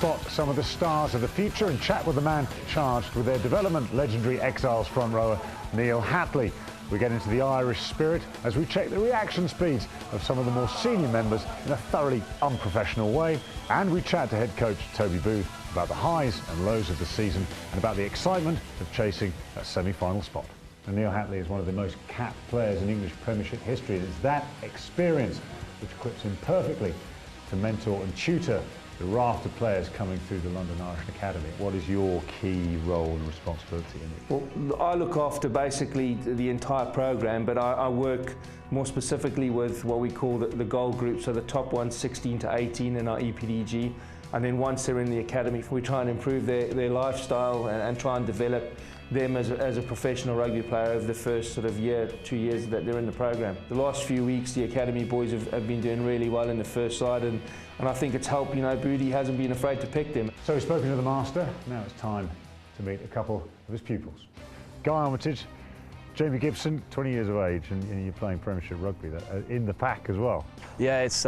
spot some of the stars of the future and chat with the man charged with their development, legendary Exiles front rower Neil Hatley. We get into the Irish spirit as we check the reaction speeds of some of the more senior members in a thoroughly unprofessional way, and we chat to head coach Toby Booth about the highs and lows of the season and about the excitement of chasing that semi-final spot. And Neil Hatley is one of the most capped players in English Premiership history. It's that experience which equips him perfectly to mentor and tutor the raft of players coming through the London Irish Academy. What is your key role and responsibility in it? Well, I look after basically the entire program, but I work more specifically with what we call the goal group, so the top ones 16 to 18 in our EPDG, and then once they're in the academy, we try and improve their lifestyle and try and develop them as a professional rugby player over the first sort of year, 2 years that they're in the program. The last few weeks, the academy boys have been doing really well in the first side, and I think it's helped. You know, Booty hasn't been afraid to pick them. So we've spoken to the master. Now it's time to meet a couple of his pupils. Guy Armitage, James Gibson, 20 years of age, and you're playing Premiership Rugby in the pack as well. Yeah, it's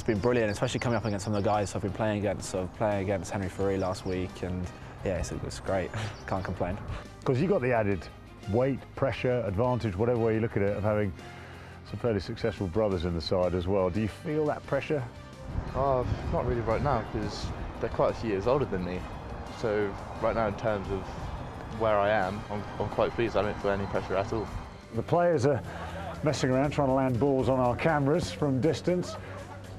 been brilliant, especially coming up against some of the guys I've been playing against. So playing against Henry Furey last week, and yeah, it's great. Can't complain. Because you got the added weight, pressure, advantage, whatever way you look at it, of having some fairly successful brothers in the side as well. Do you feel that pressure? Not really right now, because they're quite a few years older than me. So right now, in terms of where I am, I'm quite pleased. I don't feel any pressure at all. The players are messing around trying to land balls on our cameras from distance.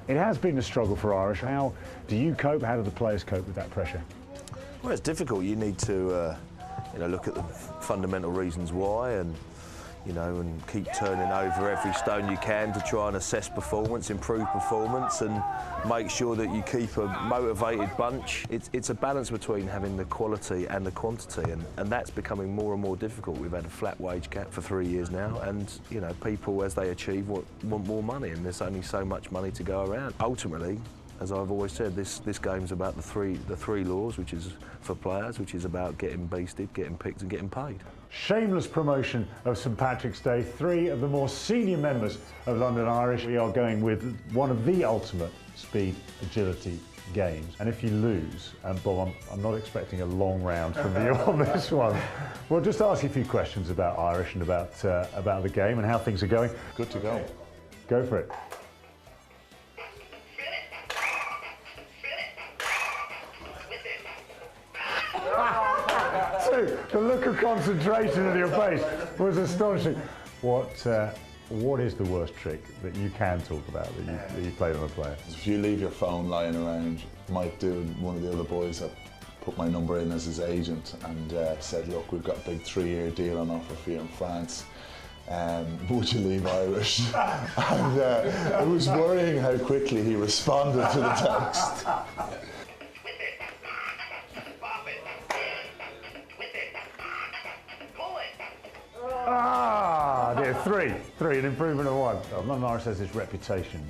It has been a struggle for Irish. How do you cope? How do the players cope with that pressure? Well, it's difficult. You need to look at the fundamental reasons why, and and keep turning over every stone you can to try and assess performance, improve performance, and make sure that you keep a motivated bunch. It's a balance between having the quality and the quantity, and that's becoming more and more difficult. We've had a flat wage cap for 3 years now, and people, as they achieve, want more money, and there's only so much money to go around. Ultimately, as I've always said, this game's about the three laws, which is for players, which is about getting beasted, getting picked and getting paid. Shameless promotion of St. Patrick's Day. 3 of the more senior members of London Irish. We are going with one of the ultimate speed agility games. And if you lose, and Bob, I'm not expecting a long round from you on this one. We'll just ask you a few questions about Irish and about the game and how things are going. Good to go. Go for it. The look of concentration in your face was astonishing. What is the worst trick that you can talk about that you played on a player? If you leave your phone lying around, might do one of the other boys that put my number in as his agent and said, look, we've got a big 3-year deal on offer for you in France. Would you leave Irish? And it was worrying how quickly he responded to the text. Ah, dear, three, an improvement of 1. London Irish has this reputation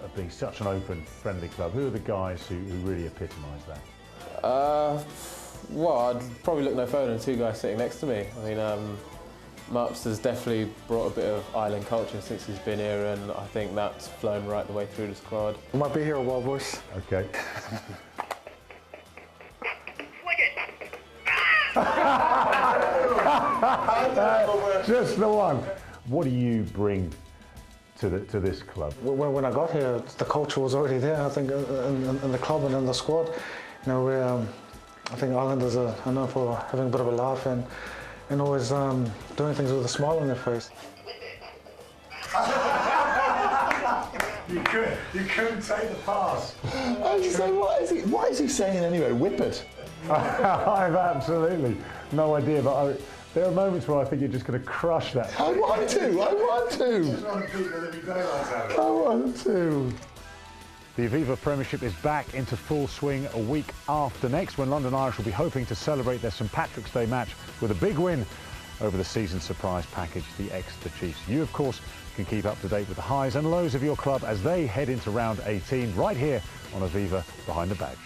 of being such an open, friendly club. Who are the guys who really epitomise that? Well, I'd probably look no further than 2 guys sitting next to me. I mean, Mups has definitely brought a bit of island culture since he's been here, and I think that's flown right the way through the squad. Might be here a while, boys. Okay. Just the one. What do you bring to this club? When I got here, the culture was already there. I think in the club and in the squad, I think Islanders are known for having a bit of a laugh and always doing things with a smile on their face. You couldn't take the pass. I was just like, what is he saying anyway? Whip it. I've absolutely no idea, but there are moments where I think you're just going to crush that. I want to. The Aviva Premiership is back into full swing a week after next, when London Irish will be hoping to celebrate their St. Patrick's Day match with a big win over the season surprise package, the Exeter Chiefs. You, of course, can keep up to date with the highs and lows of your club as they head into round 18 right here on Aviva Behind the Badge.